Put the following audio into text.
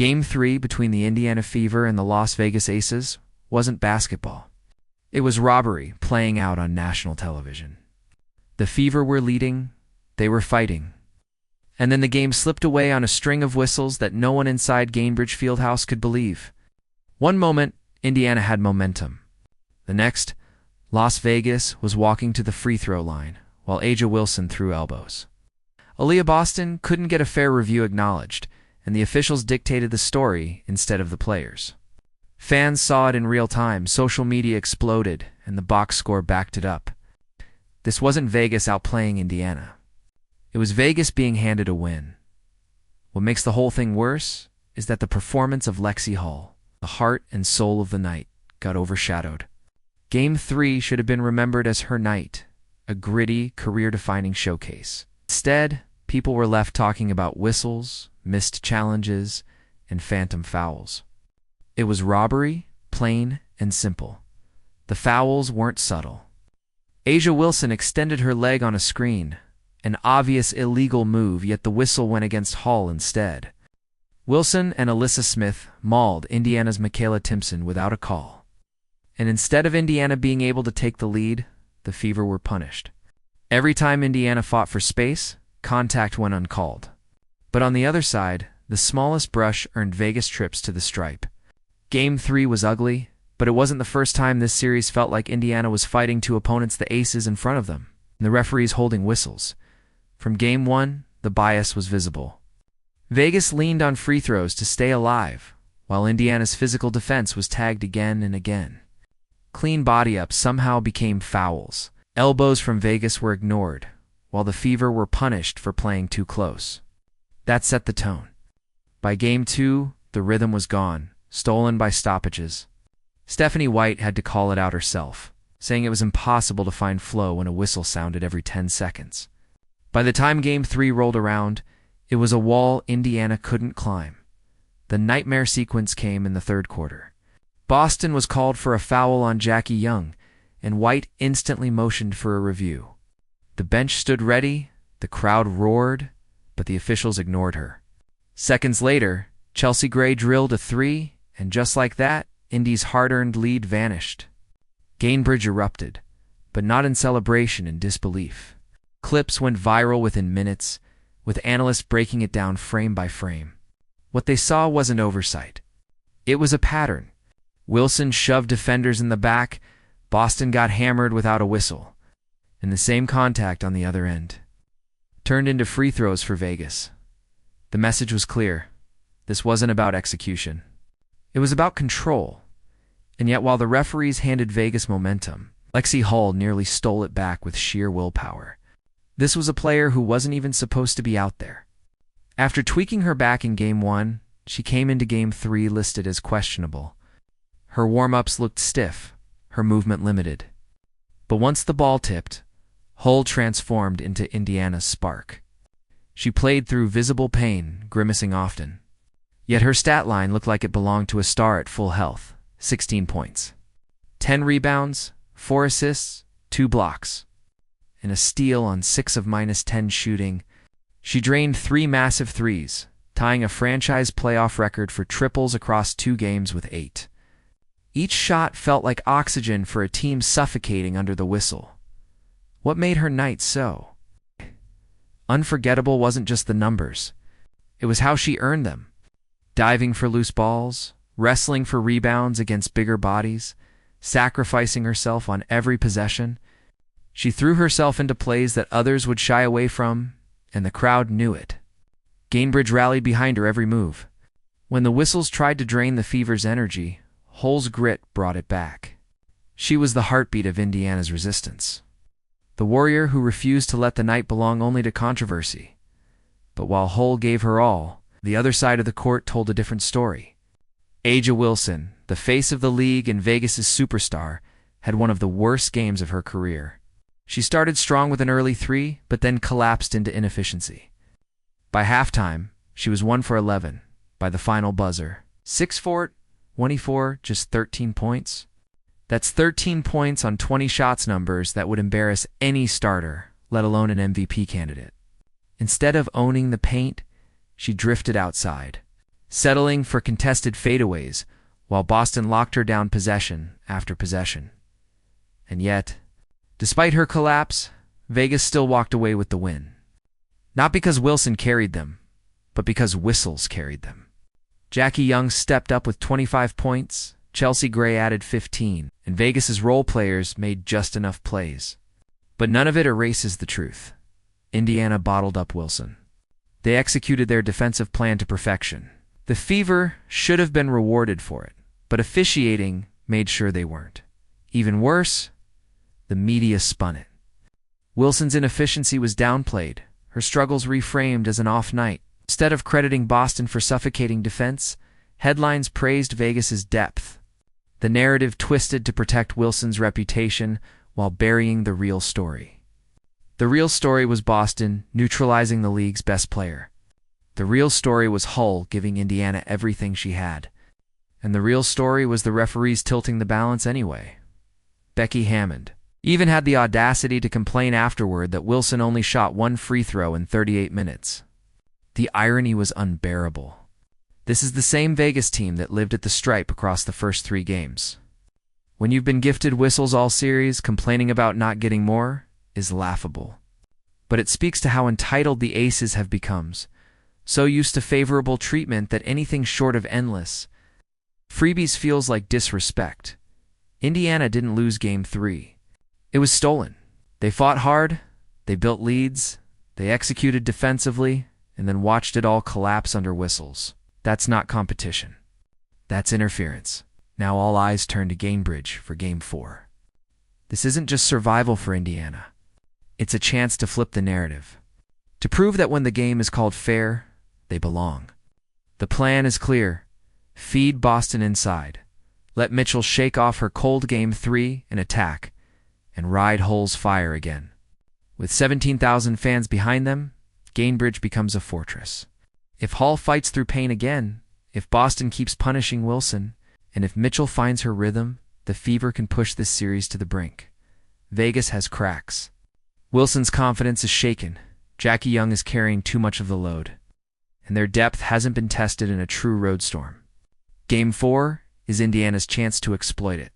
Game 3 between the Indiana Fever and the Las Vegas Aces wasn't basketball. It was robbery playing out on national television. The Fever were leading, they were fighting. And then the game slipped away on a string of whistles that no one inside Gainbridge Fieldhouse could believe. One moment, Indiana had momentum. The next, Las Vegas was walking to the free throw line, while A'ja Wilson threw elbows. Aaliyah Boston couldn't get a fair review acknowledged, and the officials dictated the story instead of the players. Fans saw it in real time, social media exploded, and the box score backed it up. This wasn't Vegas outplaying Indiana. It was Vegas being handed a win. What makes the whole thing worse is that the performance of Lexie Hull, the heart and soul of the night, got overshadowed. Game 3 should have been remembered as her night, a gritty, career-defining showcase. Instead, people were left talking about whistles, missed challenges, and phantom fouls. It was robbery, plain and simple. The fouls weren't subtle. A'ja Wilson extended her leg on a screen, an obvious illegal move, yet the whistle went against Hull instead. Wilson and Alyssa Smith mauled Indiana's Michaela Timson without a call. And instead of Indiana being able to take the lead, the Fever were punished. Every time Indiana fought for space, contact went uncalled. But on the other side, the smallest brush earned Vegas trips to the stripe. Game 3 was ugly, but it wasn't the first time this series felt like Indiana was fighting two opponents, the Aces, in front of them, and the referees holding whistles. From Game 1, the bias was visible. Vegas leaned on free throws to stay alive, while Indiana's physical defense was tagged again and again. Clean body-ups somehow became fouls. Elbows from Vegas were ignored, while the Fever were punished for playing too close. That set the tone. By Game 2, the rhythm was gone, stolen by stoppages. Stephanie White had to call it out herself, saying it was impossible to find flow when a whistle sounded every 10 seconds. By the time Game 3 rolled around, it was a wall Indiana couldn't climb. The nightmare sequence came in the third quarter. Boston was called for a foul on Jackie Young, and White instantly motioned for a review. The bench stood ready, the crowd roared, but the officials ignored her. Seconds later, Chelsea Gray drilled a three, and just like that, Indy's hard-earned lead vanished. Gainbridge erupted, but not in celebration and disbelief. Clips went viral within minutes, with analysts breaking it down frame by frame. What they saw wasn't oversight. It was a pattern. Wilson shoved defenders in the back, Boston got hammered without a whistle, and the same contact on the other end turned into free throws for Vegas. The message was clear. This wasn't about execution. It was about control. And yet while the referees handed Vegas momentum, Lexie Hull nearly stole it back with sheer willpower. This was a player who wasn't even supposed to be out there. After tweaking her back in Game 1, she came into Game 3 listed as questionable. Her warm-ups looked stiff, her movement limited. But once the ball tipped, Hull transformed into Indiana's spark. She played through visible pain, grimacing often. Yet her stat line looked like it belonged to a star at full health. 16 points. 10 rebounds, 4 assists, 2 blocks. And a steal on 6 of -10 shooting. She drained 3 massive threes, tying a franchise playoff record for triples across 2 games with 8. Each shot felt like oxygen for a team suffocating under the whistle. What made her night so unforgettable wasn't just the numbers. It was how she earned them. Diving for loose balls, wrestling for rebounds against bigger bodies, sacrificing herself on every possession. She threw herself into plays that others would shy away from, and the crowd knew it. Gainbridge rallied behind her every move. When the whistles tried to drain the Fever's energy, Hull's grit brought it back. She was the heartbeat of Indiana's resistance. The warrior who refused to let the night belong only to controversy. But while Hull gave her all, the other side of the court told a different story. A'ja Wilson, the face of the league and Vegas's superstar, had one of the worst games of her career. She started strong with an early 3, but then collapsed into inefficiency. By halftime, she was 1 for 11. By the final buzzer, 6 for 24, just 13 points. That's 13 points on 20 shots numbers that would embarrass any starter, let alone an MVP candidate. Instead of owning the paint, she drifted outside. settling for contested fadeaways, while Boston locked her down possession after possession. And yet, despite her collapse, Vegas still walked away with the win. Not because Wilson carried them, but because whistles carried them. Jackie Young stepped up with 25 points, Chelsea Gray added 15, and Vegas's role players made just enough plays. But none of it erases the truth. Indiana bottled up Wilson. They executed their defensive plan to perfection. The Fever should have been rewarded for it, but officiating made sure they weren't. Even worse, the media spun it. Wilson's inefficiency was downplayed, her struggles reframed as an off night. Instead of crediting Boston for suffocating defense, headlines praised Vegas's depth. The narrative twisted to protect Wilson's reputation while burying the real story. The real story was Boston neutralizing the league's best player. The real story was Hull giving Indiana everything she had. And the real story was the referees tilting the balance anyway. Becky Hammond even had the audacity to complain afterward that Wilson only shot one free throw in 38 minutes. The irony was unbearable. This is the same Vegas team that lived at the stripe across the first 3 games. When you've been gifted whistles all series, complaining about not getting more is laughable. But it speaks to how entitled the Aces have become, so used to favorable treatment that anything short of endless freebies feels like disrespect. Indiana didn't lose Game 3. It was stolen. They fought hard, they built leads, they executed defensively, and then watched it all collapse under whistles. That's not competition. That's interference. Now all eyes turn to Gainbridge for Game 4. This isn't just survival for Indiana. It's a chance to flip the narrative. To prove that when the game is called fair, they belong. The plan is clear. Feed Boston inside. Let Mitchell shake off her cold Game 3 and attack, and ride Hull's fire again. With 17,000 fans behind them, Gainbridge becomes a fortress. If Hull fights through pain again, if Boston keeps punishing Wilson, and if Mitchell finds her rhythm, the Fever can push this series to the brink. Vegas has cracks. Wilson's confidence is shaken. Jackie Young is carrying too much of the load, and their depth hasn't been tested in a true road storm. Game 4 is Indiana's chance to exploit it.